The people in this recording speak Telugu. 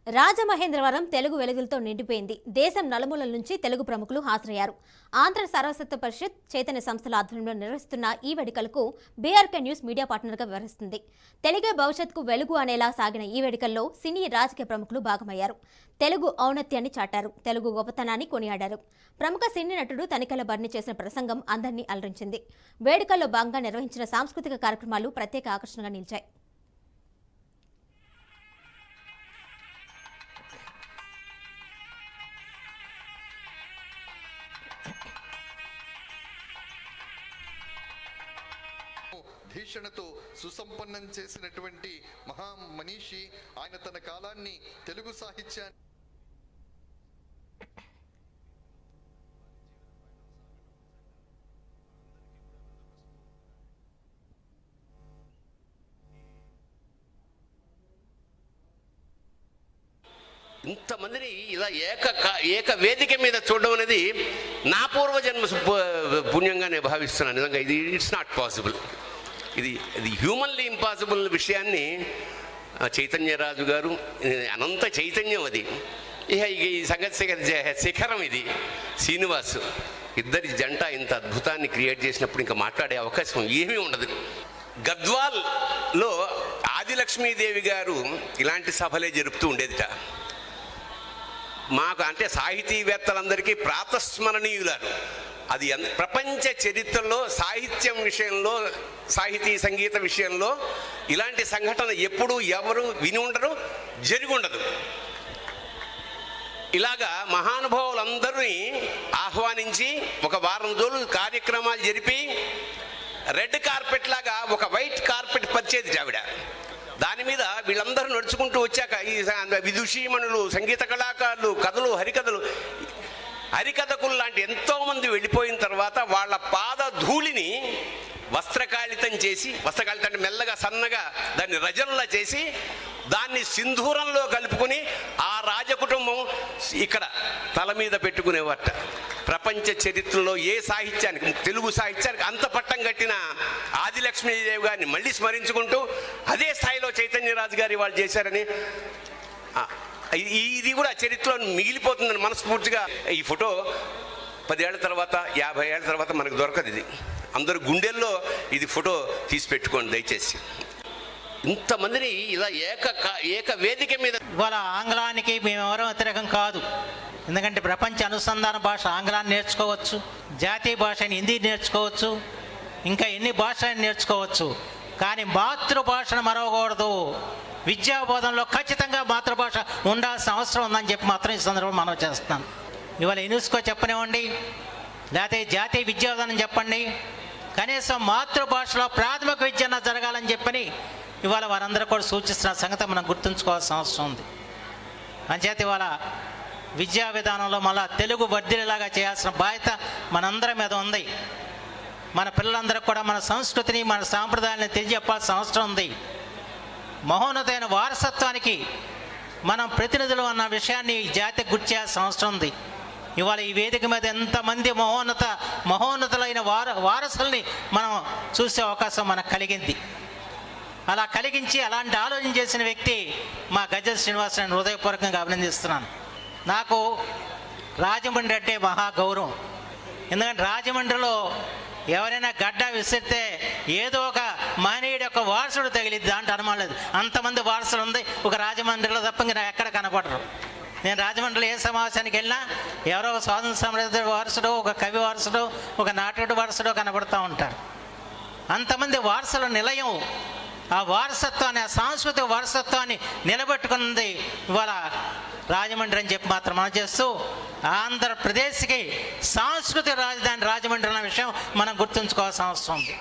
రాజమహేంద్రవరం తెలుగు వెలుగులతో నిండిపోయింది. దేశం నలుమూలల నుంచి తెలుగు ప్రముఖులు హాజరయ్యారు. ఆంధ్ర సర్వసత్వ పరిషత్ చైతన్య సంస్థల ఆధ్వర్యంలో నిర్వహిస్తున్న ఈ వేడుకలకు బీఆర్కే న్యూస్ మీడియా పార్ట్నర్గా వ్యవహరిస్తుంది. తెలుగే భవిష్యత్తుకు వెలుగు అనేలా సాగిన ఈ వేడుకల్లో సినీ రాజకీయ ప్రముఖులు భాగమయ్యారు. తెలుగు ఔన్నత్యాన్ని చాటారు. తెలుగు గొప్పతనాన్ని కొనియాడారు. ప్రముఖ సినీ నటుడు తనికెళ్ల భరణి చేసిన ప్రసంగం అందరినీ అలరించింది. వేడుకల్లో భాగంగా నిర్వహించిన సాంస్కృతిక కార్యక్రమాలు ప్రత్యేక ఆకర్షణగా నిలిచాయి. భీషణతో సుసంపన్నం చేసినటువంటి మహా మనీషి ఆయన తన కాలాన్ని తెలుగు సాహిత్యాన్ని ఇంతమందిని ఇలా ఏక వేదిక మీద చూడడం అనేది నా పూర్వజన్మ పుణ్యంగానే భావిస్తున్నాను. నిజంగా ఇది ఇట్స్ నాట్ పాసిబుల్. ఇది హ్యూమన్లీ ఇంపాసిబుల్ విషయాన్ని చైతన్యరాజు గారు, అనంత చైతన్యం అది. ఈ సంగతి శిఖరం ఇది శ్రీనివాస్ ఇద్దరి జంట ఇంత అద్భుతాన్ని క్రియేట్ చేసినప్పుడు ఇంకా మాట్లాడే అవకాశం ఏమీ ఉండదు. గద్వాల్లో ఆదిలక్ష్మీదేవి గారు ఇలాంటి సభలే జరుపుతూ ఉండేదిట. మాకు అంటే సాహితీవేత్తలందరికీ ప్రాతస్మరణీయులారు. అది ప్రపంచ చరిత్రలో సాహిత్యం విషయంలో, సాహితీ సంగీత విషయంలో ఇలాంటి సంఘటన ఎప్పుడూ ఎవరు విని ఉండరు, జరిగి ఉండదు. ఇలాగా మహానుభావులందరినీ ఆహ్వానించి ఒక వారం రోజులు కార్యక్రమాలు జరిపి రెడ్ కార్పెట్ లాగా ఒక వైట్ కార్పెట్ పరిచేది ఆవిడ. దాని మీద వీళ్ళందరూ నడుచుకుంటూ వచ్చాక ఈ విదుషీమణులు, సంగీత కళాకారులు, కథలు, హరికథకులు లాంటి ఎంతోమంది వెళ్ళిపోయిన తర్వాత వాళ్ళ పాద ధూళిని వస్త్రకాళితం చేసి, వస్త్రకాళితం అంటే మెల్లగా సన్నగా దాన్ని రజంలా చేసి దాన్ని సింధూరంలో కలుపుకొని ఆ రాజకుటుంబం ఇక్కడ తల మీద పెట్టుకునేవారట. ప్రపంచ చరిత్రలో ఏ సాహిత్యానికి, తెలుగు సాహిత్యానికి అంత పట్టం కట్టిన ఆదిలక్ష్మీదేవి గారిని మళ్ళీ స్మరించుకుంటూ అదే స్థాయిలో చైతన్యరాజు గారు వాళ్ళు చేశారని, ఇది కూడా చరిత్రలో మిగిలిపోతుందని మనస్ఫూర్తిగా. ఈ ఫోటో 10 ఏళ్ల తర్వాత, 50 ఏళ్ల తర్వాత మనకు దొరకదు. ఇది అందరు గుండెల్లో ఇది ఫోటో తీసి పెట్టుకోండి దయచేసి. ఇంతమందిని ఇలా ఏక వేదిక మీద. ఇవాళ ఆంగ్లానికి మేమెవరూ వ్యతిరేకం కాదు. ఎందుకంటే ప్రపంచ అనుసంధాన భాష ఆంగ్లాన్ని నేర్చుకోవచ్చు, జాతీయ భాషని హిందీ నేర్చుకోవచ్చు, ఇంకా ఎన్ని భాషలను నేర్చుకోవచ్చు. కానీ మాతృభాషను మరవకూడదు. విద్యాబోధనలో ఖచ్చితంగా మాతృభాష ఉండాల్సిన అవసరం ఉందని చెప్పి మాత్రం ఈ సందర్భంలో మనం చేస్తున్నాను. ఇవాళ యునెస్కో చెప్పనివ్వండి, లేకపోతే జాతీయ విద్యావిధానం చెప్పండి, కనీసం మాతృభాషలో ప్రాథమిక విద్య జరగాలని చెప్పని ఇవాళ వారందరూ కూడా సూచిస్తున్న సంగతి మనం గుర్తుంచుకోవాల్సిన అవసరం ఉంది. అంచేత ఇవాళ విద్యా విధానంలో మళ్ళా తెలుగు వర్ధిల్లేలాగా చేయాల్సిన బాధ్యత మనందరి మీద ఉంది. మన పిల్లలందరికీ కూడా మన సంస్కృతిని, మన సాంప్రదాయాన్ని తెలియజెప్పాల్సిన అవసరం ఉంది. మహోన్నతమైన వారసత్వానికి మనం ప్రతినిధులు అన్న విషయాన్ని జాతికి గుర్తు చేయాల్సిన అవసరం ఉంది. ఇవాళ ఈ వేదిక మీద ఎంతమంది మహోన్నతులైన వారసుల్ని మనం చూసే అవకాశం మనకు కలిగింది. అలా కలిగించి అలాంటి ఆలోచన చేసిన వ్యక్తి మా గజ్జల శ్రీనివాస్, నేను హృదయపూర్వకంగా అభినందిస్తున్నాను. నాకు రాజమండ్రి అంటే మహా గౌరవం. ఎందుకంటే రాజమండ్రిలో ఎవరైనా గడ్డ విసిరితే ఏదో ఒక మహనీయుడు యొక్క వారసుడు తగిలిద్ది, దాంట్లో అనుమానం లేదు. అంతమంది వారసులు ఉంది ఒక రాజమండ్రిలో తప్ప ఇంకా ఎక్కడ కనపడరు. నేను రాజమండ్రిలో ఏ సమావేశానికి వెళ్ళినా ఎవరో ఒక స్వాతంత్ర సమర వారసుడు, ఒక కవి వారసుడు, ఒక నాటకుడు వారసుడు కనబడుతూ ఉంటారు. అంతమంది వారసుల నిలయం. ఆ వారసత్వాన్ని, ఆ సాంస్కృతిక వారసత్వాన్ని నిలబెట్టుకున్నది ఇవాళ రాజమండ్రి అని చెప్పి మాత్రం మనం చేస్తూ, ఆంధ్రప్రదేశ్కి సాంస్కృతిక రాజధాని రాజమండ్రి అన్న విషయం మనం గుర్తుంచుకోవాల్సిన అవసరం ఉంది.